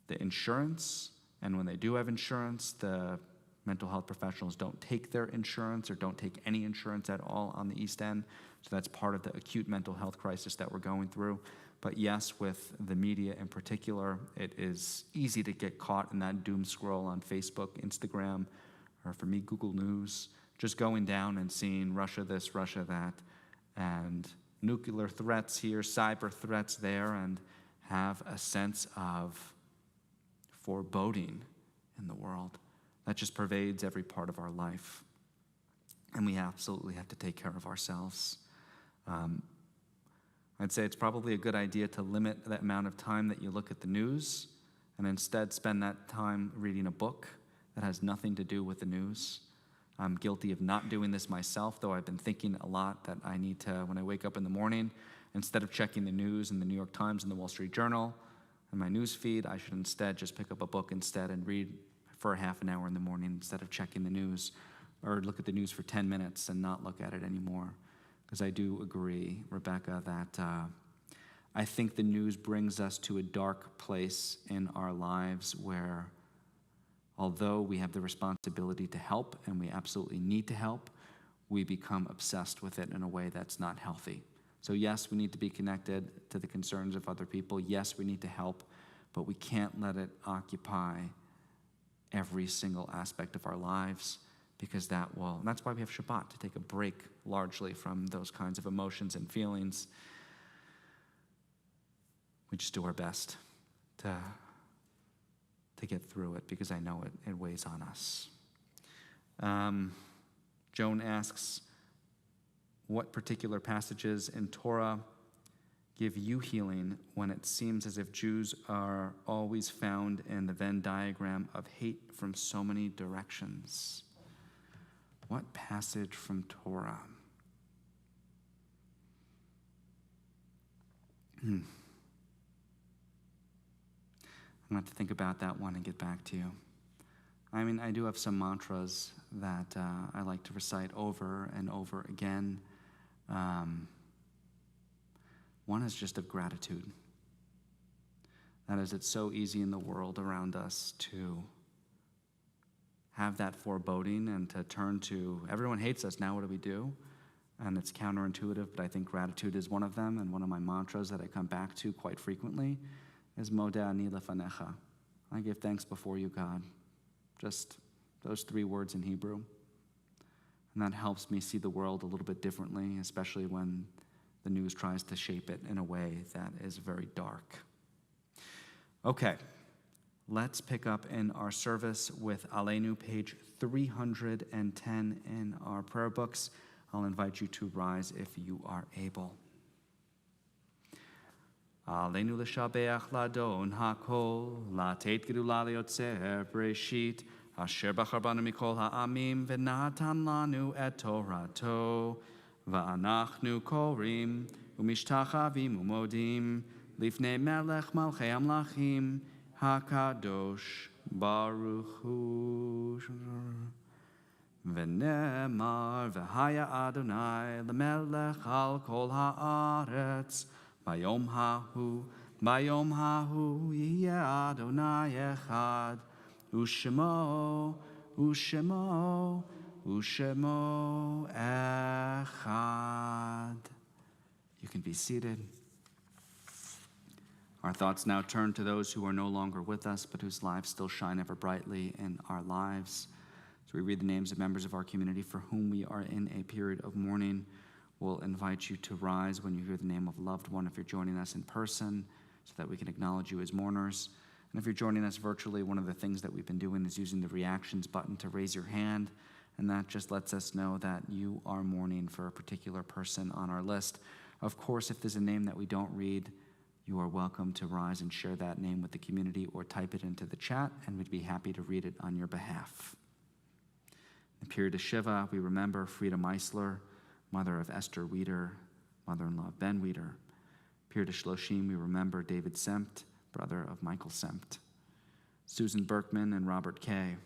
the insurance, and when they do have insurance, the mental health professionals don't take their insurance or don't take any insurance at all on the East End. So that's part of the acute mental health crisis that we're going through. But yes, with the media in particular, it is easy to get caught in that doom scroll on Facebook, Instagram, or for me, Google News, just going down and seeing Russia this, Russia that, and nuclear threats here, cyber threats there, and have a sense of foreboding in the world that just pervades every part of our life. And we absolutely have to take care of ourselves. I'd say it's probably a good idea to limit the amount of time that you look at the news and instead spend that time reading a book that has nothing to do with the news. I'm guilty of not doing this myself, though I've been thinking a lot that I need to, when I wake up in the morning, instead of checking the news in the New York Times and the Wall Street Journal and my news feed, I should instead just pick up a book instead and read for a half an hour in the morning instead of checking the news, or look at the news for 10 minutes and not look at it anymore. Because I do agree, Rebecca, that I think the news brings us to a dark place in our lives where, although we have the responsibility to help, and we absolutely need to help, we become obsessed with it in a way that's not healthy. So yes, we need to be connected to the concerns of other people. Yes, we need to help, but we can't let it occupy every single aspect of our lives, because that will, and that's why we have Shabbat, to take a break largely from those kinds of emotions and feelings. We just do our best to get through it, because I know it weighs on us. Joan asks, what particular passages in Torah give you healing when it seems as if Jews are always found in the Venn diagram of hate from so many directions? What passage from Torah? I'm going to have to think about that one and get back to you. I mean, I do have some mantras that I like to recite over and over again. One is just of gratitude. That is, it's so easy in the world around us to have that foreboding and to turn to, everyone hates us, now what do we do? and it's counterintuitive, but I think gratitude is one of them, and one of my mantras that I come back to quite frequently is Modeh ani lefanecha. I give thanks before you, God. Just those 3 words in Hebrew. And that helps me see the world a little bit differently, especially when the news tries to shape it in a way that is very dark. Okay, let's pick up in our service with Aleinu, page 310 in our prayer books. I'll invite you to rise if you are able. Aleinu l'shabeach ladon hakol, latet gedula liotzer breshit, asher bachar banu mikol ha'amim, v'natan lanu et torato, va'anachnu korim, umishtachavim umodim, lifnei melech malchei amlachim, hakadosh baruch hu. V'nemar v'haya Adonai l'melech al kol ha'aretz, Bayom hahu yeh Adonai echad, u'shemo echad. You can be seated. Our thoughts now turn to those who are no longer with us, but whose lives still shine ever brightly in our lives. So we read the names of members of our community for whom we are in a period of mourning. We'll invite you to rise when you hear the name of a loved one if you're joining us in person, so that we can acknowledge you as mourners. And if you're joining us virtually, one of the things that we've been doing is using the reactions button to raise your hand, and that just lets us know that you are mourning for a particular person on our list. Of course, if there's a name that we don't read, you are welcome to rise and share that name with the community or type it into the chat, and we'd be happy to read it on your behalf. In the period of Shiva, we remember Frida Meisler, mother of Esther Wieder, mother-in-law of Ben Wieder. Period of Shloshim, we remember David Sempt, brother of Michael Sempt. Susan Berkman and Robert Kay.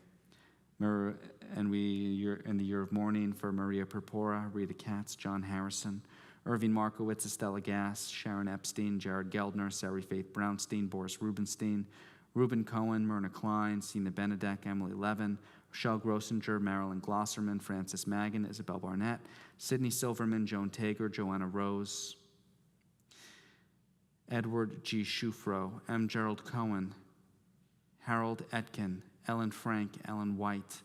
And we, in the year of mourning, for Maria Purpura, Rita Katz, John Harrison, Irving Markowitz, Estella Gass, Sharon Epstein, Jared Geldner, Sari Faith Brownstein, Boris Rubenstein, Reuben Cohen, Myrna Klein, Sina Benedek, Emily Levin, Rochelle Grossinger, Marilyn Glosserman, Frances Magan, Isabel Barnett, Sydney Silverman, Joan Tager, Joanna Rose, Edward G. Shufro, M. Gerald Cohen, Harold Etkin, Ellen Frank, Ellen White,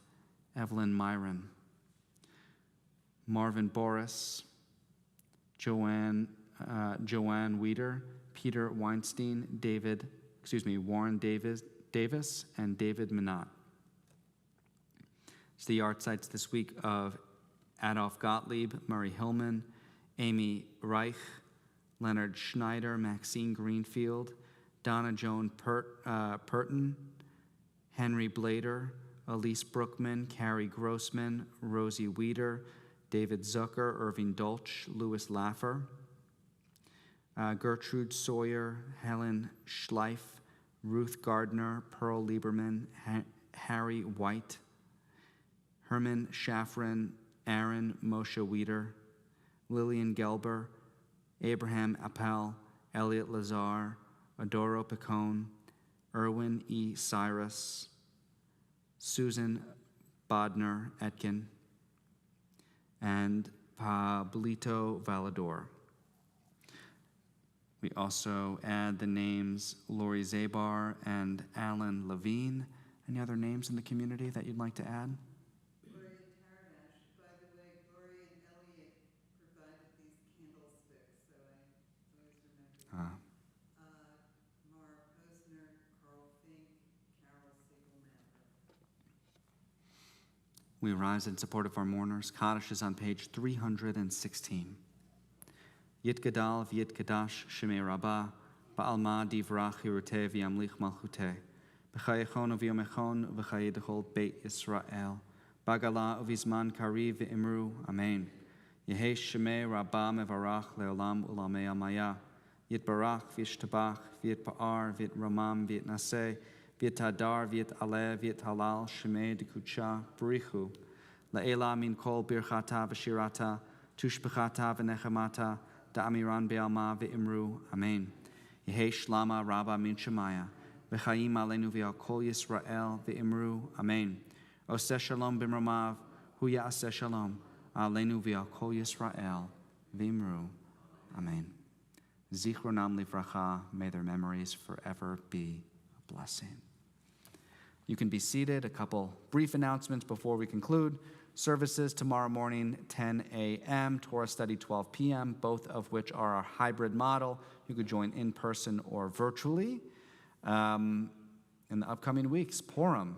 Evelyn Myron, Marvin Boris, Joanne Weeder, Peter Weinstein, Warren Davis, and David Minot. It's the yard sites this week of Adolf Gottlieb, Murray Hillman, Amy Reich, Leonard Schneider, Maxine Greenfield, Donna Joan Purton, Henry Blader, Elise Brookman, Carrie Grossman, Rosie Weeder, David Zucker, Irving Dolch, Louis Laffer, Gertrude Sawyer, Helen Schleif, Ruth Gardner, Pearl Lieberman, Harry White, Herman Shafran, Aaron Moshe Weeder, Lillian Gelber, Abraham Appel, Elliot Lazar, Adoro Picone, Erwin E. Cyrus, Susan Bodner Etkin, and Pablito Valador. We also add the names Lori Zabar and Alan Levine. Any other names in the community that you'd like to add? Gloria Taradash. By the way, Gloria and Elliot provided these candlesticks, so I always remember. Mara Posner, Carl Fink, Carol Siegel-Mapper. We rise in support of our mourners. Kaddish is on page 316. Yit Gadal v'yit Kadash Shemei Rabbah Ba'alma divrach Hiruteh v'yamlich malchuteh B'chayechon v'yomechon v'chayedechol Beit Yisrael Bagala uvizman kariv v'imru Amen. Yehesh Shemei Rabbah mevarach le'olam ulamei amaya Yit barach v'yishtabach v'yit pa'ar v'yit ramam v'yit naseh v'yit hadar v'yit aleh v'yit halal Shemei dekucha b'richu La'ela min kol birchata v'shirata tushbechata v'nechemata Da'amiran be'alma ve'imru, Amen. Yehe shlama rabba min shemaya, v'chayim aleinu ve'al kol Yisrael ve'imru, Amen. Oseh shalom b'mromav, hu ya'aseh shalom. Aleinu v'al Yisrael, v'imru. Amen. Zichronam livracha, may their memories forever be a blessing. You can be seated. A couple brief announcements before we conclude. Services tomorrow morning, 10 a.m., Torah study 12 p.m., both of which are our hybrid model. You could join in person or virtually. In the upcoming weeks, Purim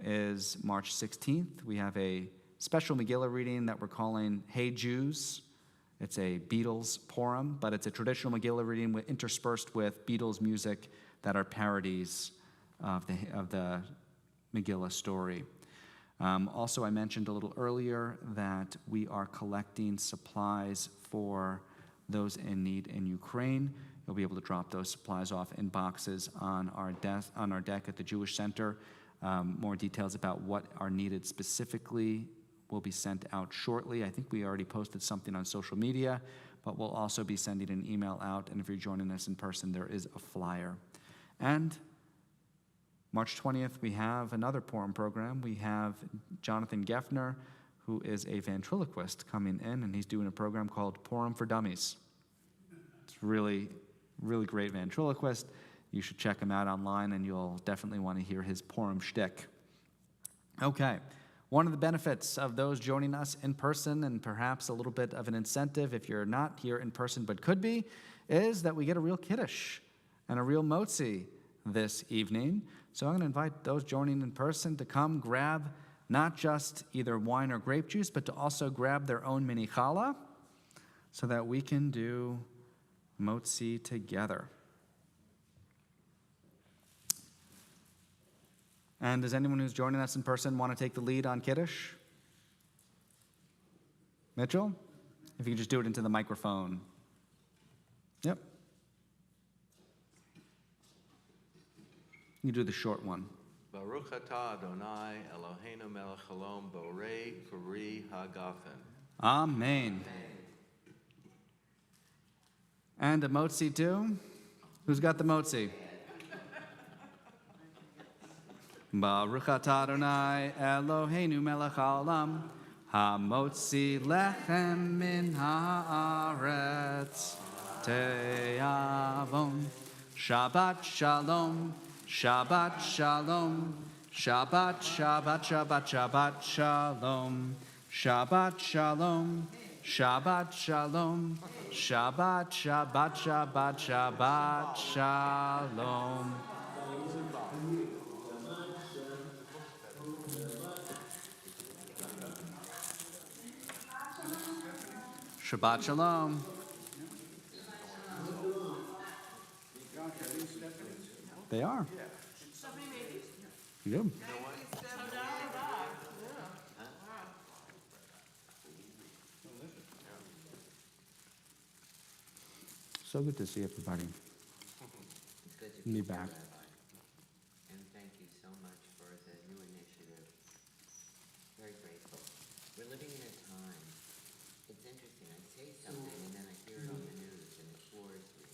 is March 16th. We have a special Megillah reading that we're calling Hey Jews. It's a Beatles Purim, but it's a traditional Megillah reading interspersed with Beatles music that are parodies of the Megillah story. Also, I mentioned a little earlier that we are collecting supplies for those in need in Ukraine. You'll be able to drop those supplies off in boxes on our deck at the Jewish Center. More details about what are needed specifically will be sent out shortly. I think we already posted something on social media, but we'll also be sending an email out, and if you're joining us in person, there is a flyer. And March 20th, we have another Purim program. We have Jonathan Geffner, who is a ventriloquist, coming in, and he's doing a program called Purim for Dummies. It's really, really great ventriloquist. You should check him out online, and you'll definitely want to hear his Purim shtick. Okay, one of the benefits of those joining us in person, and perhaps a little bit of an incentive if you're not here in person but could be, is that we get a real kiddush and a real motzi this evening. So I'm going to invite those joining in person to come grab not just either wine or grape juice, but to also grab their own mini challah so that we can do motzi together. And does anyone who's joining us in person want to take the lead on Kiddush? Mitchell? If you could just do it into the microphone. Yep. You do the short one. Baruch atah Adonai Eloheinu melech haolam borei peri hagafen. Amen. And a motzi too? Who's got the motzi? Baruch atah Adonai Eloheinu melech haolam hamotzi lechem min haaretz te'avon. Shabbat shalom, Shabbat shalom, Shabbat, Shabbat, Shabbat, Shabbat shalom, Shabbat shalom, Shabbat shalom, Shabbat, Shabbat, Shabbat, Shabbat shalom. Shabbat shalom. They are. Good. So good to see everybody. It's good to Be back. Rabbi. And thank you so much for the new initiative. Very grateful. We're living in a time. It's interesting. I say something and then I hear it on the news and it floors me.